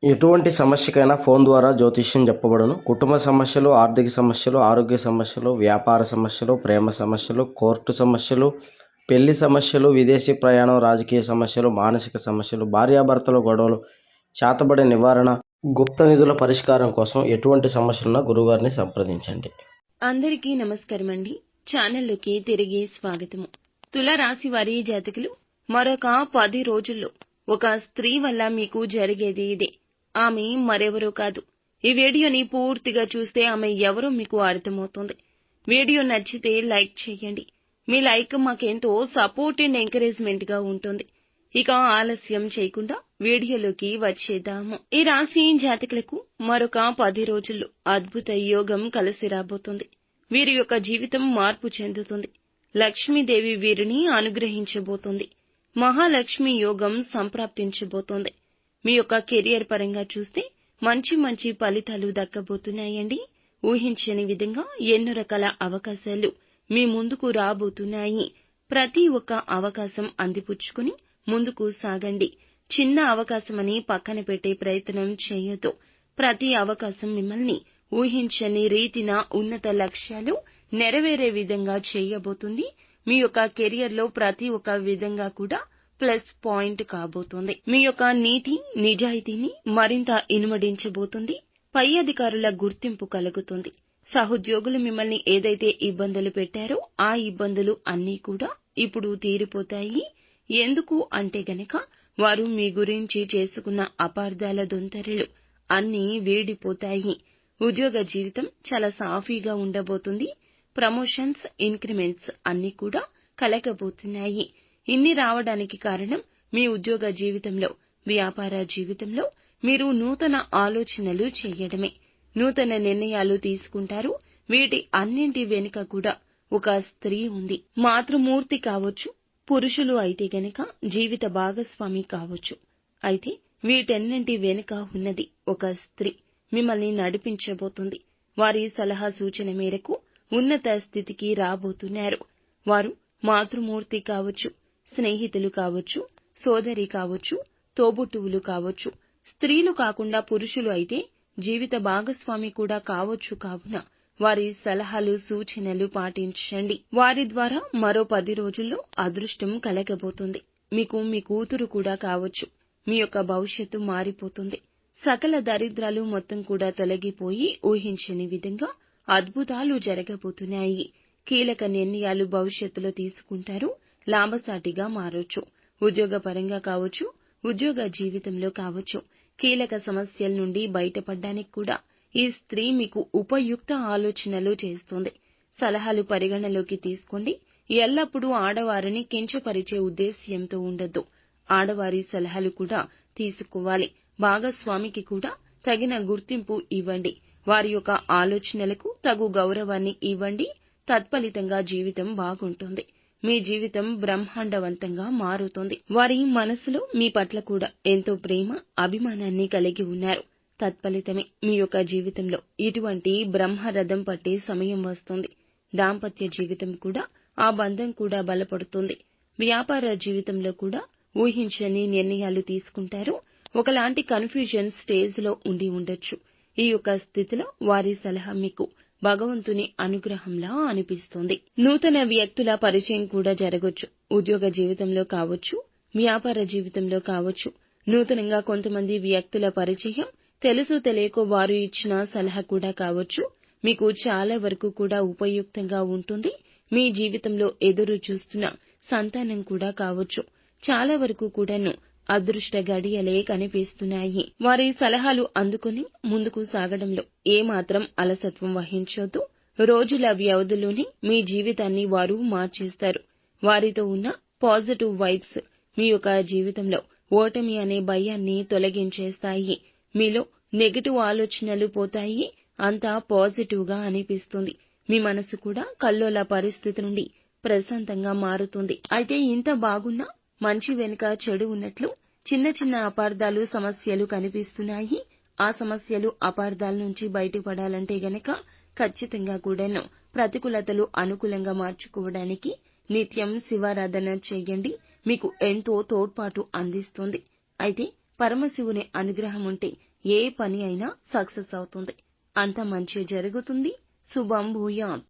ఎటువంటి సమస్యకైనా ఫోన్ ద్వారా జ్యోతిష్యం చెప్పబడును. కుటుంబ సమస్యలు, ఆర్థిక సమస్యలు, ఆరోగ్య సమస్యలు, వ్యాపార సమస్యలు, ప్రేమ సమస్యలు, కోర్టు సమస్యలు, పెళ్లి సమస్యలు, విదేశీ ప్రయాణం, రాజకీయ సమస్యలు, మానసిక సమస్యలు, భార్యాభర్తల గొడవలు, చేతబడి నివారణ, గుప్త నిధుల పరిష్కారం కోసం ఎటువంటి సమస్యలున్నా గురుగారిని సంప్రదించండి. అందరికీ నమస్కారం అండి. ఛానల్లోకి తిరిగి స్వాగతము. తులారాశి వారి జాతకులు, మరొక 10 రోజుల్లో ఒక స్త్రీ వల్ల మీకు జరిగేది ఇదే. ఆమె మరెవరో కాదు. ఈ వీడియోని పూర్తిగా చూస్తే ఆమె ఎవరో మీకు అర్థమవుతుంది. వీడియో నచ్చితే లైక్ చేయండి. మీ లైక్ మాకెంతో సపోర్ట్ అండ్ ఎంకరేజ్మెంట్ గా ఉంటుంది. ఇక ఆలస్యం చేయకుండా వీడియోలోకి వచ్చేద్దాము. ఈ రాశి జాతకులకు మరొక 10 రోజుల్లో అద్భుత యోగం కలిసి రాబోతుంది. వీరి యొక్క జీవితం మార్పు చెందుతుంది. లక్ష్మీదేవి వీరిని అనుగ్రహించబోతుంది. మహాలక్ష్మి యోగం సంప్రాప్తించబోతోంది. మీ యొక్క కెరియర్ పరంగా చూస్తే మంచి మంచి ఫలితాలు దక్కబోతున్నాయండి. ఊహించని విధంగా ఎన్నో రకాల అవకాశాలు మీ ముందుకు రాబోతున్నాయి. ప్రతి ఒక్క అవకాశం అందిపుచ్చుకుని ముందుకు సాగండి. చిన్న అవకాశమని పక్కన పెట్టే ప్రయత్నం చేయొద్దు. ప్రతి అవకాశం మిమ్మల్ని ఊహించని రీతిన ఉన్నత లక్ష్యాలు నెరవేరే విధంగా చేయబోతుంది. మీ యొక్క కెరియర్ లో ప్రతి ఒక్క విధంగా కూడా ప్లస్ పాయింట్ కాబోతోంది. మీ యొక్క నీతి నిజాయితీని మరింత ఇనుమడించబోతుంది. పై అధికారుల గుర్తింపు కలుగుతుంది. సహోద్యోగులు మిమ్మల్ని ఏదైతే ఇబ్బందులు పెట్టారో ఆ ఇబ్బందులు అన్నీ కూడా ఇప్పుడు తీరిపోతాయి. ఎందుకు అంటే గనక వారు మీ గురించి చేసుకున్న అపార్థాల దొంతరలు అన్నీ వీడిపోతాయి. ఉద్యోగ జీవితం చాలా సాఫీగా ఉండబోతుంది. ప్రమోషన్స్, ఇంక్రిమెంట్స్ అన్నీ కూడా కలగబోతున్నాయి. ఇన్ని రావడానికి కారణం మీ ఉద్యోగ జీవితంలో, వ్యాపార జీవితంలో మీరు నూతన ఆలోచనలు చేయడమే. నూతన నిర్ణయాలు తీసుకుంటారు. వీటి అన్నింటి వెనుక కూడా ఒక స్త్రీ ఉంది. మాతృమూర్తి కావచ్చు, పురుషులు అయితే గనక జీవిత భాగస్వామి కావచ్చు. అయితే వీటన్నింటి వెనుక ఉన్నది ఒక స్త్రీ. మిమ్మల్ని నడిపించబోతుంది. వారి సలహా సూచన మేరకు ఉన్నత స్థితికి రాబోతున్నారు. వారు మాతృమూర్తి కావచ్చు, స్నేహితులు కావచ్చు, సోదరి కావచ్చు, తోబుట్టువులు కావచ్చు. స్త్రీలు కాకుండా పురుషులు అయితే జీవిత భాగస్వామి కూడా కావచ్చు. కావున వారి సలహాలు సూచనలు పాటించండి. వారి ద్వారా మరో 10 రోజుల్లో అదృష్టం కలగబోతుంది. మీకు మీ కూతురు కూడా కావచ్చు. మీ యొక్క భవిష్యత్తు మారిపోతుంది. సకల దరిద్రాలు మొత్తం కూడా తొలగిపోయి ఊహించని విధంగా అద్భుతాలు జరగబోతున్నాయి. కీలక నిర్ణయాలు భవిష్యత్తులో తీసుకుంటారు. లాభసాటిగా మారొచ్చు. ఉద్యోగపరంగా కావచ్చు, ఉద్యోగ జీవితంలో కావచ్చు. కీలక సమస్యల నుండి బయటపడడానికి కూడా ఈ స్త్రీ మీకు ఉపయుక్త ఆలోచనలు చేస్తుంది. సలహాలు పరిగణలోకి తీసుకోండి. ఎల్లప్పుడూ ఆడవారిని కించపరిచే ఉద్దేశ్యంతో ఉండొద్దు. ఆడవారి సలహాలు కూడా తీసుకోవాలి. భాగస్వామికి కూడా తగిన గుర్తింపు ఇవ్వండి. వారి యొక్క ఆలోచనలకు తగు గౌరవాన్ని ఇవ్వండి. తత్ఫలితంగా జీవితం బాగుంటుంది. మీ జీవితం బ్రహ్మాండవంతంగా మారుతుంది. వారి మనసులో మీ పట్ల కూడా ఎంతో ప్రేమ, అభిమానాన్ని కలిగి ఉన్నారు. తత్ఫలితమే మీ యొక్క జీవితంలో ఇటువంటి బ్రహ్మరథం పట్టే సమయం వస్తుంది. దాంపత్య జీవితం కూడా, ఆ బంధం కూడా బలపడుతుంది. వ్యాపార జీవితంలో కూడా ఊహించని నిర్ణయాలు తీసుకుంటారు. ఒకలాంటి కన్ఫ్యూజన్ స్టేజ్ లో ఉండి ఉండొచ్చు. ఈ యొక్క స్థితిలో వారి సలహా మీకు భగవంతుని అనుగ్రహంలా అనిపిస్తుంది. నూతన వ్యక్తుల పరిచయం కూడా జరగొచ్చు. ఉద్యోగ జీవితంలో కావచ్చు, వ్యాపార జీవితంలో కావచ్చు. నూతనంగా కొంతమంది వ్యక్తుల పరిచయం, తెలుసు తెలియకో వారు ఇచ్చిన సలహా కూడా కావచ్చు. మీకు చాలా వరకు కూడా ఉపయుక్తంగా ఉంటుంది. మీ జీవితంలో ఎదురు చూస్తున్న సంతానం కూడా కావచ్చు. చాలా వరకు కూడాను అదృష్ట గడియలే కనిపిస్తున్నాయి. వారి సలహాలు అందుకుని ముందుకు సాగడంలో ఏమాత్రం అలసత్వం వహించొద్దు. రోజుల వ్యవధిలోనే మీ జీవితాన్ని వారు మార్చేస్తారు. వారితో ఉన్న పాజిటివ్ వైబ్స్ మీ యొక్క జీవితంలో ఓటమి అనే భయాన్ని తొలగించేస్తాయి. మీలో నెగటివ్ ఆలోచనలు పోతాయి. అంతా పాజిటివ్ గా అనిపిస్తుంది. మీ మనసు కూడా కల్లోల పరిస్థితి నుండి ప్రశాంతంగా మారుతుంది. అయితే ఇంత బాగున్నా మంచి వెనుక చెడు ఉన్నట్లు చిన్న చిన్న అపార్థాలు, సమస్యలు కనిపిస్తున్నాయి. ఆ సమస్యలు, అపార్థాల నుంచి బయటపడాలంటే గనక ఖచ్చితంగా కూడాను ప్రతికూలతలు అనుకూలంగా మార్చుకోవడానికి నిత్యం శివారాధన చేయండి. మీకు ఎంతో తోడ్పాటు అందిస్తుంది. అయితే పరమశివుని అనుగ్రహం ఉంటే ఏ పని అయినా సక్సెస్ అవుతుంది. అంత మంచి జరుగుతుంది. శుభం భూయాత్.